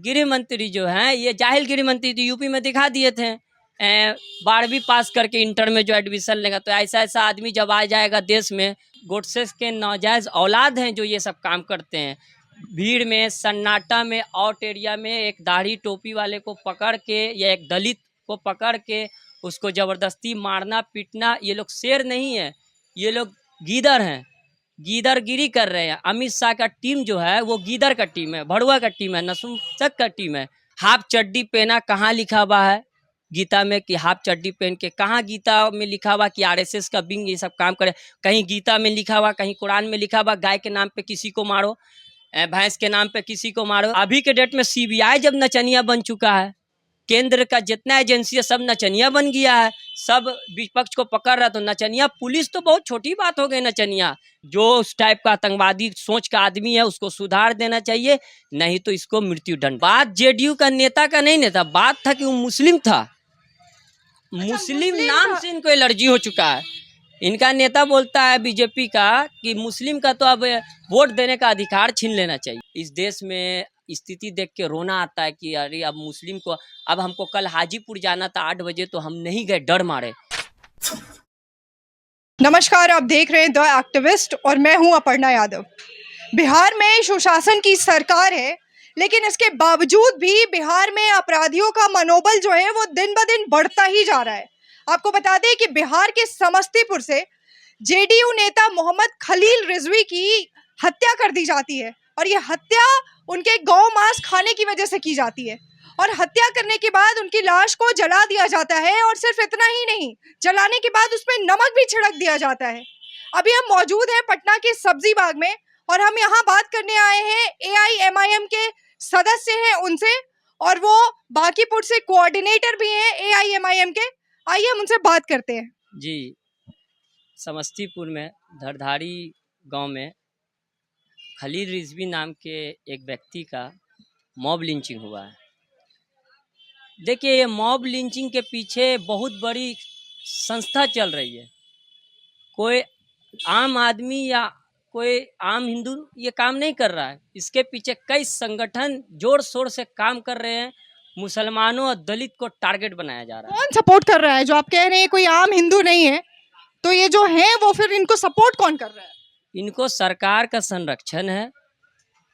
गृह मंत्री जो हैं ये जाहिल गृह मंत्री तो यूपी में दिखा दिए थे। 12वीं पास करके इंटर में जो एडमिशन लेगा, तो ऐसा ऐसा आदमी जब आ जाएगा देश में, गोडसे के नाजायज औलाद हैं जो ये सब काम करते हैं। भीड़ में, सन्नाटा में, आउट एरिया में एक दाढ़ी टोपी वाले को पकड़ के या एक दलित को पकड़ के उसको ज़बरदस्ती मारना पीटना, ये लोग शेर नहीं है, ये लोग गीदड़ हैं, गीदड़गिरी कर रहे हैं। अमित शाह का टीम जो है वो गीदड़ का टीम है, भड़ुआ का टीम है, नपुंसक का टीम है। हाफ चड्डी पहना कहाँ लिखा हुआ है गीता में कि हाफ चड्डी पहन के? कहाँ गीता में लिखा हुआ कि आरएसएस का विंग ये सब काम करे? कहीं गीता में लिखा हुआ, कहीं कुरान में लिखा हुआ गाय के नाम पे किसी को मारो, भैंस के नाम पे किसी को मारो? अभी के डेट में सीबीआई जब नचनिया बन चुका है, केंद्र का जितना एजेंसी है सब नचनिया बन गया है, सब विपक्ष को पकड़ रहा, तो नचनिया पुलिस तो बहुत छोटी बात हो गई। नचनिया जो उस टाइप का आतंकवादी सोच का आदमी है उसको सुधार देना चाहिए, नहीं तो इसको मृत्यु दंड। बात जेडीयू का नेता का नहीं नेता, बात था कि वो मुस्लिम था। मुस्लिम नाम से इनको एलर्जी हो चुका है। इनका नेता बोलता है बीजेपी का कि मुस्लिम का तो अब वोट देने का अधिकार छीन लेना चाहिए। इस देश में स्थिति देख के रोना आता है कि अरे अब मुस्लिम को, अब हमको कल हाजीपुर जाना था 8 बजे तो हम नहीं गए, डर मारे। नमस्कार, आप देख रहे हैं द एक्टिविस्ट और मैं हूं अपर्णा यादव। बिहार में सुशासन की सरकार है, लेकिन इसके बावजूद भी बिहार में अपराधियों का मनोबल जो है वो दिन ब दिन बढ़ता ही जा रहा है। आपको बता दें कि बिहार के समस्तीपुर से जेडीयू नेता मोहम्मद खलील रिजवी की हत्या कर दी जाती है, और ये हत्या उनके गौ मांस खाने की वजह से की जाती है। और हत्या करने के बाद उनकी लाश को जला दिया जाता है, और सिर्फ इतना ही नहीं, जलाने के बाद उसमें नमक भी छिड़क दिया जाता है। अभी हम मौजूद हैं पटना के सब्जी बाग में, और हम यहाँ बात करने आए हैं एआईएमआईएम के सदस्य हैं उनसे, और वो बांकीपुर से कोऑर्डिनेटर भी हैं एआईएमआईएम के। आइए हम उनसे बात करते हैं। जी, समस्तीपुर में धरधारी गांव में खलील रिजवी नाम के एक व्यक्ति का मॉब लिंचिंग हुआ है। देखिए, ये मॉब लिंचिंग के पीछे बहुत बड़ी संस्था चल रही है। कोई आम आदमी या कोई आम हिंदू ये काम नहीं कर रहा है, इसके पीछे कई संगठन जोर शोर से काम कर रहे हैं। मुसलमानों और दलित को टारगेट बनाया जा रहा है। कौन सपोर्ट कर रहा है? जो आप कह रहे हैं कोई आम हिंदू नहीं है, तो ये जो है वो फिर इनको सपोर्ट कौन कर रहा है? इनको सरकार का संरक्षण है,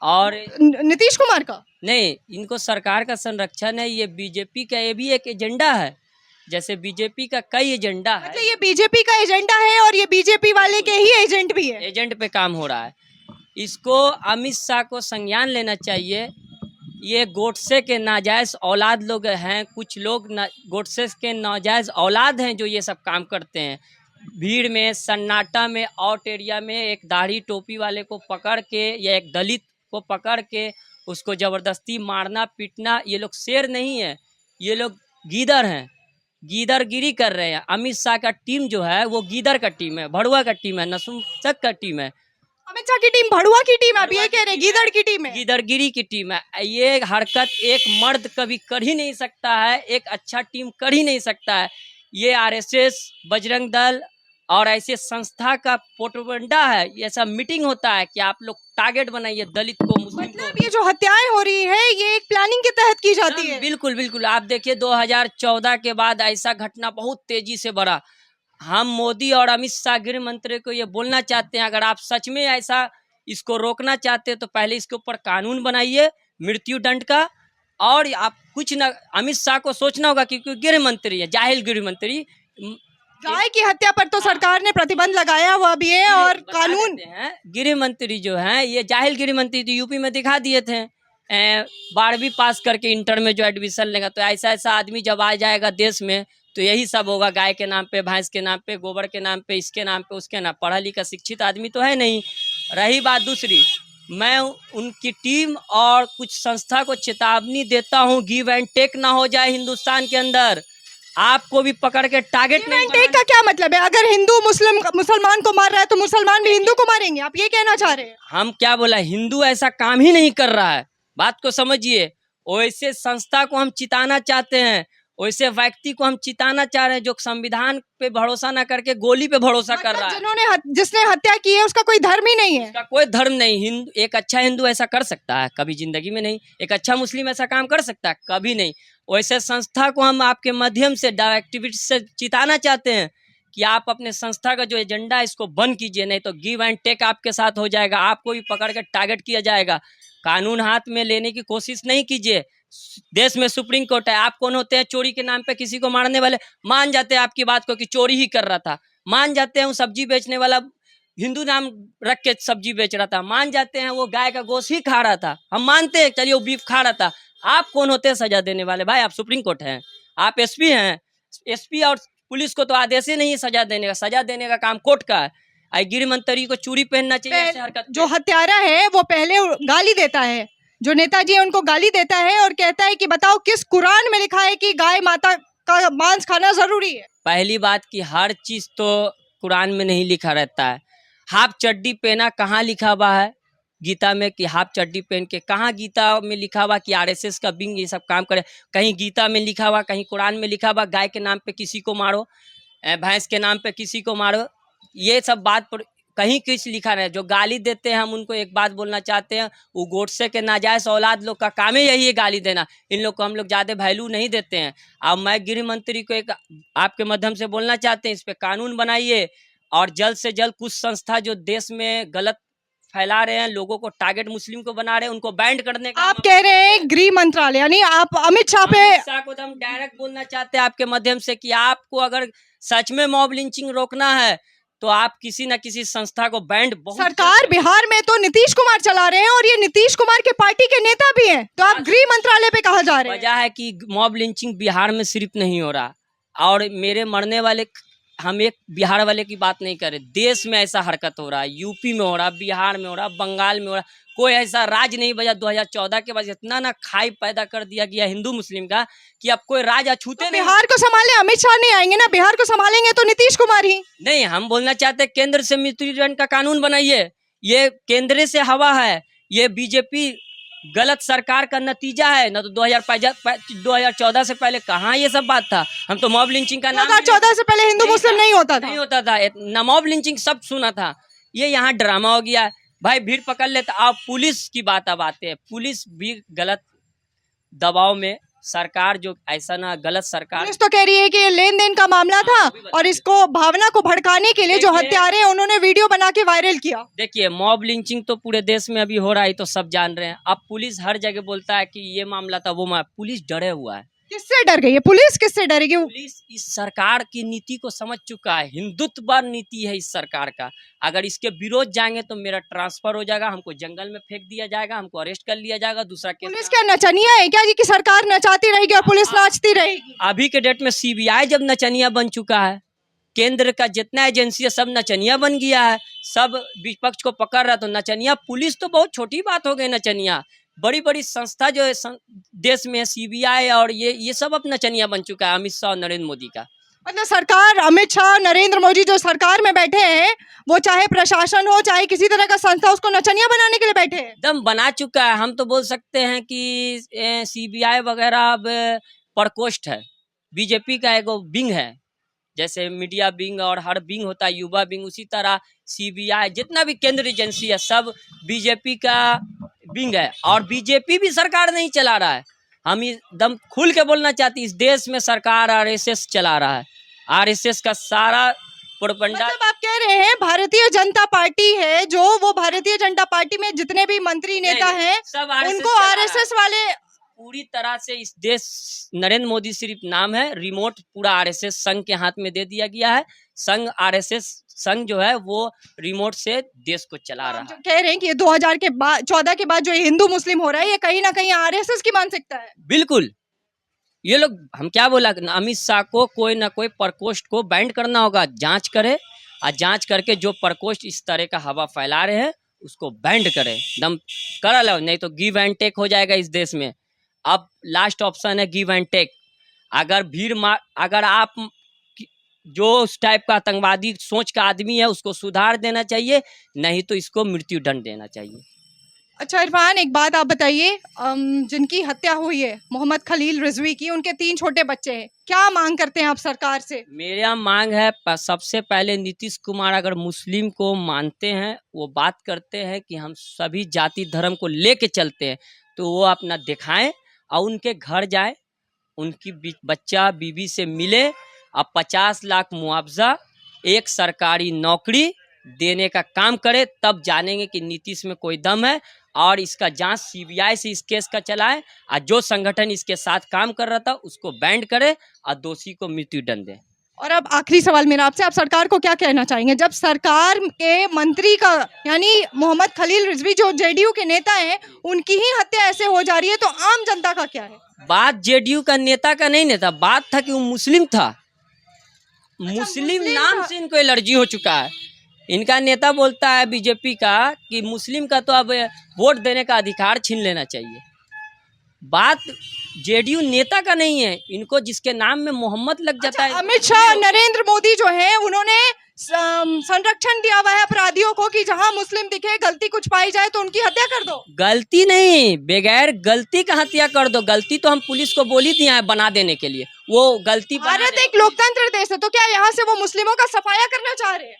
और नीतीश कुमार का नहीं, इनको सरकार का संरक्षण है। ये बीजेपी का ये भी एक एजेंडा है, जैसे बीजेपी का कई एजेंडा है। मतलब ये बीजेपी का एजेंडा है और ये बीजेपी वाले के ही एजेंट भी है। एजेंट पे काम हो रहा है। इसको अमित शाह को संज्ञान लेना चाहिए। ये गोडसे के नाजायज औलाद लोग हैं, कुछ लोग गोडसे के नाजायज औलाद हैं जो ये सब काम करते हैं। भीड़ में, सन्नाटा में, आउट एरिया में एक दाढ़ी टोपी वाले को पकड़ के या एक दलित को पकड़ के उसको ज़बरदस्ती मारना पीटना, ये लोग शेर नहीं है, ये लोग गीदड़ हैं, गीदड़गिरी कर रहे हैं। अमित शाह का टीम जो है वो गीदड़ का टीम है, भड़ुआ का टीम है, नपुंसक का टीम है। अमित शाह की टीम भड़ुआ की टीम है, आप ये कह रहे हैं गीदड़ की टीम है? गीदड़गिरी की टीम है। ये हरकत एक मर्द कभी कर ही नहीं सकता है, एक अच्छा टीम कर ही नहीं सकता है। ये आरएसएस, बजरंग दल और ऐसे संस्था का प्रोपेगेंडा है। ये सब मीटिंग होता है कि आप लोग टारगेट बनाइए दलित को, मुस्लिम को। मतलब ये जो हत्याएं हो रही है ये एक प्लानिंग के तहत की जाती है? बिल्कुल बिल्कुल। आप देखिए 2014 के बाद ऐसा घटना बहुत तेजी से बढ़ा। हम मोदी और अमित शाह गृह मंत्री को ये बोलना चाहते हैं, अगर आप सच में ऐसा इसको रोकना चाहते हैं तो पहले इसके ऊपर कानून बनाइए मृत्यु दंड का। और आप कुछ न, अमित शाह को सोचना होगा क्योंकि गृह मंत्री है, जाहिल गृह मंत्री। गाय की हत्या पर तो सरकार ने प्रतिबंध लगाया हुआ भी है, और कानून हैं। गृह मंत्री जो हैं ये जाहिल गृह मंत्री तो यूपी में दिखा दिए थे। 12वीं पास करके इंटर में जो एडमिशन लेगा, तो ऐसा ऐसा आदमी जब आ जाएगा देश में तो यही सब होगा, गाय के नाम पे, भैंस के नाम पे, गोबर के नाम पे, इसके नाम पे, उसके नाम। पढ़ा लिखा शिक्षित आदमी तो है नहीं। रही बात दूसरी, मैं उनकी टीम और कुछ संस्था को चेतावनी देता हूँ, गिव एंड टेक ना हो जाए हिंदुस्तान के अंदर। आपको भी पकड़ के टारगेट नहीं। टेक का क्या मतलब है? अगर हिंदू मुसलमान को मार रहा है तो मुसलमान भी हिंदू को मारेंगे, आप ये कहना चाह रहे हैं? हम क्या बोला, हिंदू ऐसा काम ही नहीं कर रहा है, बात को समझिए। वैसे संस्था को हम चिताना चाहते हैं, वैसे व्यक्ति को हम चिताना चाह रहे हैं जो संविधान पे भरोसा ना करके गोली पे भरोसा कर रहा है। जिसने हत्या की है उसका कोई धर्म ही नहीं है। उसका कोई धर्म नहीं। हिंदू, एक अच्छा हिंदू ऐसा कर सकता है कभी जिंदगी में नहीं। एक अच्छा मुस्लिम ऐसा काम कर सकता है कभी नहीं। वैसे संस्था को हम आपके माध्यम से डायरेक्टिविटी से चिताना चाहते हैं कि आप अपने संस्था का जो एजेंडा है इसको बंद कीजिए, नहीं तो गिव एंड टेक आपके साथ हो जाएगा। आपको भी पकड़ के टारगेट किया जाएगा। कानून हाथ में लेने की कोशिश नहीं कीजिए। देश में सुप्रीम कोर्ट है। आप कौन होते हैं चोरी के नाम पे किसी को मारने वाले? मान जाते हैं आपकी बात को कि चोरी ही कर रहा था, मान जाते हैं वो सब्जी बेचने वाला हिंदू नाम रख के सब्जी बेच रहा था, मान जाते हैं वो गाय का गोश्त ही खा रहा था, हम मानते हैं चलिए वो बीफ खा रहा था। आप कौन होते हैं सजा देने वाले? भाई आप सुप्रीम कोर्ट हैं, आप एसपी हैं। एसपी और पुलिस को तो आदेश ही नहीं सजा देने का, सजा देने का काम कोर्ट का है। गृह मंत्री को चूड़ी पहनना चाहिए ऐसे हरकत। जो हत्यारा है वो पहले गाली देता है, जो नेताजी है उनको गाली देता है और कहता है कि बताओ किस कुरान में लिखा है कि गाय माता का मांस खाना जरूरी है। पहली बात कि हर चीज तो कुरान में नहीं लिखा रहता है। हाफ चड्डी पहना कहाँ लिखा हुआ है गीता में कि हाफ चड्डी पहन के? कहाँ गीता में लिखा हुआ कि आरएसएस का विंग ये सब काम करे? कहीं गीता में लिखा हुआ, कहीं कुरान में लिखा हुआ गाय के नाम पे किसी को मारो, भैंस के नाम पे किसी को मारो? ये सब बात पर कहीं किस लिखा नहीं। जो गाली देते हैं हम उनको एक बात बोलना चाहते हैं, वो गोडसे के नाजायज औलाद लोग का काम ही यही है गाली देना। इन लोग को हम लोग ज़्यादा वैल्यू नहीं देते हैं। अब मैं गृह मंत्री को एक आपके माध्यम से बोलना चाहते हैं, इस पर कानून बनाइए और जल्द से जल्द कुछ संस्था जो देश में गलत फैला रहे हैं, लोगों को टारगेट मुस्लिम को बना रहे हैं, उनको बैंड करने का। आप कह रहे हैं गृह मंत्रालय यानी आप अमित शाह पे? अमित शाह को तो हम डायरेक्ट बोलना चाहते हैं आपके माध्यम से कि आपको अगर सच में मॉब लिंचिंग रोकना है तो आप किसी न किसी संस्था को बैंड। सरकार बिहार में तो नीतीश कुमार चला रहे हैं और ये नीतीश कुमार के पार्टी के नेता भी हैं, तो आप गृह मंत्रालय पे कहा जा रहे हैं? वजह है कि मॉब लिंचिंग बिहार में सिर्फ नहीं हो रहा, और मेरे मरने वाले, हम एक बिहार वाले की बात नहीं कर रहे, देश में ऐसा हरकत हो रहा है। यूपी में हो रहा, बिहार में हो रहा, बंगाल में हो रहा। कोई ऐसा राज नहीं बचा 2014 के बाद इतना ना खाई पैदा कर दिया गया हिंदू मुस्लिम का कि अब कोई राज अछूते तो बिहार को संभालने अमित शाह नहीं आएंगे ना, बिहार को संभालेंगे तो नीतीश कुमार ही। नहीं, हम बोलना चाहते हैं केंद्र से मृत्युदंड का कानून बनाइए। ये केंद्र से हवा है, ये बीजेपी गलत सरकार का नतीजा है ना। तो 2014 से पहले कहाँ ये सब बात था? हम तो मॉब लिंचिंग का नाम 2014 से पहले हिंदू मुस्लिम नहीं होता था ना, मॉब लिंचिंग सब सुना था। ये यहाँ ड्रामा हो गया भाई, भीड़ पकड़ लेता। आप पुलिस की बात अब आते हैं, पुलिस भी गलत दबाव में, सरकार जो ऐसा ना गलत सरकार। पुलिस तो कह रही है कि ये लेन देन का मामला था और इसको भावना को भड़काने के लिए जो हत्यारे हैं उन्होंने वीडियो बना के वायरल किया। देखिए, मॉब लिंचिंग तो पूरे देश में अभी हो रहा है, तो सब जान रहे हैं। अब पुलिस हर जगह बोलता है कि ये मामला था, वो पुलिस डरे हुआ है। किससे डर गई है पुलिस? किससे डरेगी? पुलिस इस सरकार की नीति को समझ चुका है। हिंदुत्व नीति है इस सरकार का। अगर इसके विरोध जाएंगे तो मेरा ट्रांसफर हो जाएगा, हमको जंगल में फेंक दिया जाएगा, हमको अरेस्ट कर लिया जाएगा, दूसरा केस। पुलिस क्या नचनिया है क्या जी कि सरकार नचाती रहेगी और पुलिस नाचती रहेगी? अभी के डेट में सीबीआई जब नचनिया बन चुका है, केंद्र का जितना एजेंसी है सब नचनिया बन गया है, सब विपक्ष को पकड़ रहा, तो नचनिया पुलिस तो बहुत छोटी बात हो गई। नचनिया बड़ी बड़ी संस्था जो है देश में, सीबीआई और ये सब अब नचनिया बन चुका है अमित शाह और नरेंद्र मोदी का। मतलब सरकार, अमित शाह, नरेंद्र मोदी जो सरकार में बैठे हैं, वो चाहे प्रशासन हो चाहे किसी तरह का संस्था, उसको नचनिया बनाने के लिए बैठे हैं। एकदम बना चुका है। हम तो बोल सकते हैं कि सीबीआई वगैरह अब प्रकोष्ठ है, बीजेपी का एक विंग है। जैसे मीडिया विंग और हर विंग होता है, युवा विंग, उसी तरह सीबीआई जितना भी केंद्र एजेंसी है सब बीजेपी का विंग है। और बीजेपी भी सरकार नहीं चला रहा है, हम एकदम खुल के बोलना चाहते हैं, इस देश में सरकार आरएसएस चला रहा है। आरएसएस का सारा प्रोपगंडा। मतलब आप कह रहे हैं भारतीय जनता पार्टी है जो, वो भारतीय जनता पार्टी में जितने भी मंत्री नेता हैं उनको आरएसएस वाले पूरी तरह से इस देश, नरेंद्र मोदी सिर्फ नाम है, रिमोट पूरा आरएसएस संघ के हाथ में दे दिया गया है। संघ, आरएसएस संघ जो है वो रिमोट से देश को चला रहा है। कह रहे हैं कि ये 2014 के बाद जो हिंदू मुस्लिम हो रहा है, ये कहीं ना कहीं आरएसएस की मानसिकता है। बिल्कुल, ये लोग, हम क्या बोला, अमित शाह को कोई ना कोई प्रकोष्ठ को बैंड करना होगा, जांच करे और जांच करके जो प्रकोष्ठ इस तरह का हवा फैला रहे हैं उसको बैंड करे, दम करा लो, नहीं तो गिव एंड टेक हो जाएगा इस देश में। अब लास्ट ऑप्शन है गिव एंड टेक। अगर आप जो उस टाइप का आतंकवादी सोच का आदमी है उसको सुधार देना चाहिए, नहीं तो इसको मृत्यु दंड देना चाहिए। अच्छा इरफान, एक बात आप बताइए, जिनकी हत्या हुई है मोहम्मद खलील रिजवी की, उनके 3 छोटे बच्चे हैं, क्या मांग करते हैं आप सरकार से? मेरे यहाँ मांग है सबसे पहले नीतीश कुमार अगर मुस्लिम को मानते हैं, वो बात करते हैं कि हम सभी जाति धर्म को लेके चलते हैं, तो वो अपना दिखाएं और उनके घर जाए, उनकी बच्चा बीवी से मिले और 50 लाख मुआवजा, एक सरकारी नौकरी देने का काम करे, तब जानेंगे कि नीतीश में कोई दम है। और इसका जांच सीबीआई से इस केस का चलाएं और जो संगठन इसके साथ काम कर रहा था उसको बैंड करे और दोषी को मृत्यु दंड दे। और अब आखिरी सवाल मेरा आपसे, आप सरकार को क्या कहना चाहेंगे जब सरकार के मंत्री का यानी मोहम्मद खलील रिजवी जो जेडीयू के नेता हैं उनकी ही हत्या ऐसे हो जा रही है, तो आम जनता का क्या है? बात जेडीयू का नेता का नहीं नेता, बात था कि वो मुस्लिम था। मुस्लिम नाम से इनको एलर्जी हो चुका है। इनका नेता बोलता है बीजेपी का कि मुस्लिम का तो अब वोट देने का अधिकार छीन लेना चाहिए। बात जेडीयू नेता का नहीं है, इनको जिसके नाम में मोहम्मद लग जाता है। अमित शाह और नरेंद्र मोदी जो हैं उन्होंने संरक्षण दिया हुआ है अपराधियों को कि जहां मुस्लिम दिखे, गलती कुछ पाई जाए तो उनकी हत्या कर दो। गलती नहीं, बगैर गलती का हत्या कर दो। गलती तो हम पुलिस को बोल ही दिया है बना देने के लिए, वो गलती भारत एक लोकतंत्र देश है, तो क्या यहाँ से वो मुस्लिमों का सफाया करना चाह रहे हैं?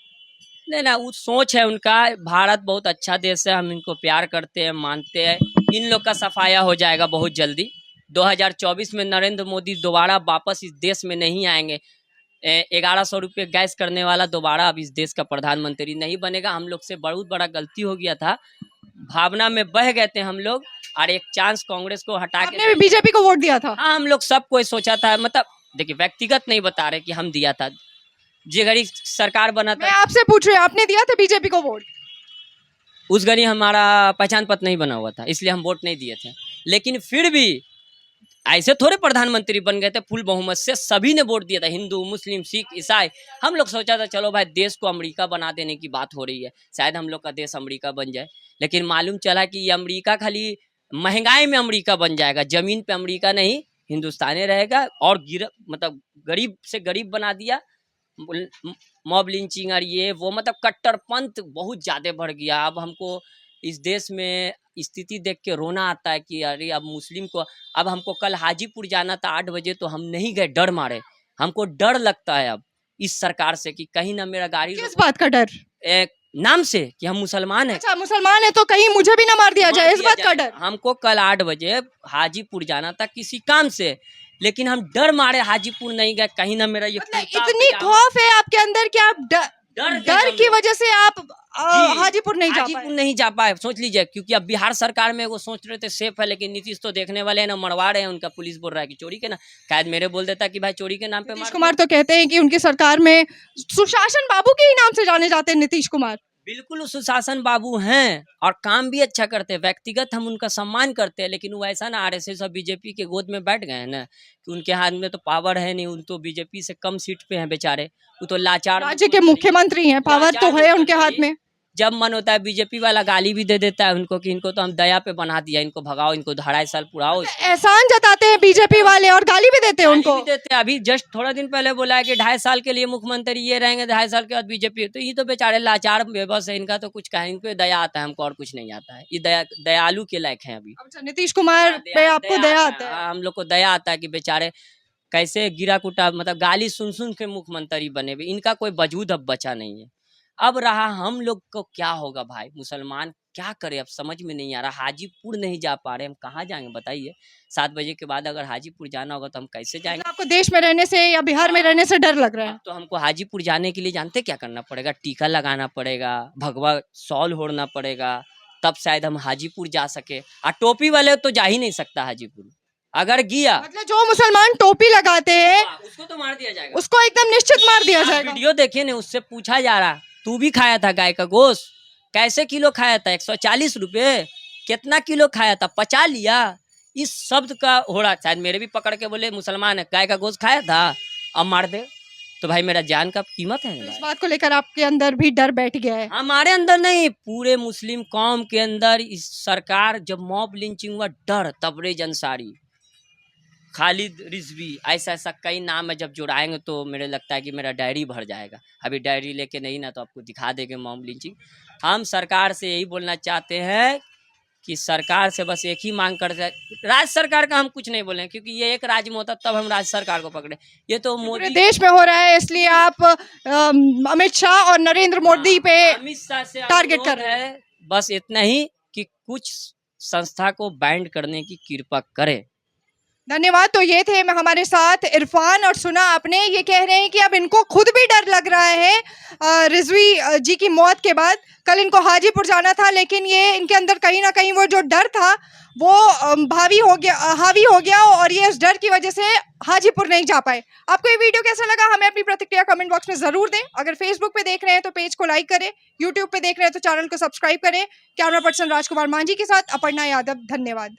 नहीं ना, वो सोच है उनका। भारत बहुत अच्छा देश है, हम इनको प्यार करते हैं, मानते हैं। इन लोग का सफाया हो जाएगा बहुत जल्दी। 2024 में नरेंद्र मोदी दोबारा वापस इस देश में नहीं आएंगे। 1100 रुपये गैस करने वाला दोबारा अब इस देश का प्रधानमंत्री नहीं बनेगा। हम लोग से बहुत बड़ा गलती हो गया था, भावना में बह गए थे हम लोग, और एक चांस कांग्रेस को हटा के। आपने भी बीजेपी को वोट दिया था? हाँ, हम लोग सब कोई सोचा था, मतलब देखिए व्यक्तिगत नहीं बता रहे कि हम दिया था, जे घड़ी सरकार बना मैं था आपसे पूछ रही हूँ, आपने दिया था बीजेपी को वोट? उस घड़ी हमारा पहचान पत्र नहीं बना हुआ था, इसलिए हम वोट नहीं दिए थे। लेकिन फिर भी ऐसे थोड़े प्रधानमंत्री बन गए थे, फुल बहुमत से सभी ने वोट दिया था, हिंदू मुस्लिम सिख ईसाई। हम लोग सोचा था चलो भाई देश को अमेरिका बना देने की बात हो रही है, शायद हम लोग का देश अमेरिका बन जाए। लेकिन मालूम चला कि ये अमेरिका खाली महंगाई में अमेरिका बन जाएगा, जमीन पे अमेरिका नहीं हिंदुस्तानी रहेगा। और मतलब गरीब से गरीब बना दिया। मॉब लिंचिंग और ये वो, मतलब कट्टरपंथ बहुत ज़्यादा बढ़ गया। अब हमको इस देश में स्थिति देख के रोना आता है कि अरे अब मुस्लिम को, अब हमको कल हाजीपुर जाना था 8 बजे, तो हम नहीं गए, डर मारे। हमको डर लगता है अब इस सरकार से कि कहीं ना मेरा गाड़ी किस बात का डर? नाम से कि हम मुसलमान हैं। अच्छा, मुसलमान है तो कहीं मुझे भी ना मार दिया जाए, इस बात का डर? हमको कल 8 बजे हाजीपुर जाना था किसी काम से, लेकिन हम डर मारे हाजीपुर नहीं गए, कहीं ना मेरा ये मतलब इतनी खौफ है आपके अंदर कि आप डर की वजह से आप हाजीपुर नहीं जा पाए? सोच लीजिए, क्योंकि अब बिहार सरकार में वो सोच रहे थे सेफ है, लेकिन नीतीश तो देखने वाले हैं ना, मरवा रहे हैं। उनका पुलिस बोल रहा है कि चोरी के ना, शायद मेरे बोल देता कि भाई चोरी के नाम पे। नीतीश कुमार तो कहते हैं कि उनकी सरकार में सुशासन बाबू के ही नाम से जाने जाते हैं नीतीश कुमार। बिल्कुल सुशासन बाबू हैं और काम भी अच्छा करते हैं, व्यक्तिगत हम उनका सम्मान करते हैं। लेकिन वो ऐसा ना आरएसएस और बीजेपी के गोद में बैठ गए हैं ना, कि उनके हाथ में तो पावर है नहीं। उन तो बीजेपी से कम सीट पे हैं बेचारे, वो तो लाचार राज्य के मुख्यमंत्री हैं, पावर तो है उनके हाथ में। जब मन होता है बीजेपी वाला गाली भी दे देता है उनको कि इनको तो हम दया पे बना दिया, इनको भगाओ, इनको 2.5 साल पुराओ। एहसान जताते हैं बीजेपी वाले और गाली भी देते हैं उनको। भी देते हैं। अभी जस्ट थोड़ा दिन पहले बोला है कि 2.5 साल के लिए मुख्यमंत्री ये रहेंगे, 2.5 साल के बाद बीजेपी। तो ये तो बेचारे लाचार बेबस है, इनका तो कुछ कहा, इनको दया आता है, हमको और कुछ नहीं आता है। ये दयालु के लायक है अभी। अच्छा, नीतीश कुमार पे आपको दया आता है? हम लोग को दया आता है कि बेचारे कैसे गिरा कुटा, मतलब गाली सुन सुन के मुख्यमंत्री बने हुए, इनका कोई वजूद अब बचा नहीं है। अब रहा हम लोग को क्या होगा भाई, मुसलमान क्या करे, अब समझ में नहीं आ रहा। हाजीपुर नहीं जा पा रहे, हम कहाँ जाएंगे बताइए? 7 बजे के बाद अगर हाजीपुर जाना होगा तो हम कैसे जाएंगे? आपको देश में रहने से या बिहार में रहने से डर लग रहा है? तो हमको हाजीपुर जाने के लिए जानते क्या करना पड़ेगा? टीका लगाना पड़ेगा, भगवा शॉल ओढ़ना पड़ेगा, तब शायद हम हाजीपुर जा सके। और टोपी वाले तो जा ही नहीं सकता हाजीपुर, अगर गया मतलब जो मुसलमान टोपी लगाते हैं उसको तो मार दिया जाएगा, उसको एकदम निश्चित मार दिया जाएगा। वीडियो देखिए ना, उससे पूछा जा रहा तू भी खाया था गाय का गोश्त? कैसे किलो खाया था? 140 रुपये। कितना किलो खाया था? 50 लिया। इस शब्द का हो रहा, शायद मेरे भी पकड़ के बोले मुसलमान है, गाय का गोश्त खाया था, अब मार दे। तो भाई मेरा जान का कीमत है। इस बात को लेकर आपके अंदर भी डर बैठ गया है? हमारे अंदर नहीं, पूरे मुस्लिम कौम के अंदर इस सरकार, जब मॉब लिंचिंग हुआ, डर। तबरेज अंसारी, खालिद रिजवी, ऐसा ऐसा कई नाम है, जब जुड़ाएंगे तो मेरे लगता है कि मेरा डायरी भर जाएगा। अभी डायरी लेके नहीं ना, तो आपको दिखा देंगे मॉब लिंचिंग। हम सरकार से यही बोलना चाहते हैं कि सरकार से बस एक ही मांग करते हैं। राज्य सरकार का हम कुछ नहीं बोले क्योंकि ये एक राज्य में होता तब हम राज्य सरकार को पकड़े। ये तो पूरे मोदी देश में हो रहा है, इसलिए आप अमित शाह और नरेंद्र मोदी पे अमित शाह से टारगेट कर अनुरोध रहे है बस इतना ही कि कुछ संस्था को बैंड करने की कृपा करे। धन्यवाद। तो ये थे हमारे साथ इरफान, और सुना आपने, ये कह रहे हैं कि अब इनको खुद भी डर लग रहा है रिजवी जी की मौत के बाद। कल इनको हाजीपुर जाना था, लेकिन ये इनके अंदर कहीं ना कहीं वो जो डर था वो हावी हो गया और ये इस डर की वजह से हाजीपुर नहीं जा पाए। आपको ये वीडियो कैसा लगा हमें अपनी प्रतिक्रिया कमेंट बॉक्स में जरूर दें। अगर फेसबुक पे देख रहे हैं तो पेज को लाइक करें, यूट्यूब पे देख रहे हैं तो चैनल को सब्सक्राइब करें। कैमरा पर्सन राजकुमार मांझी के साथ अपर्णा यादव, धन्यवाद।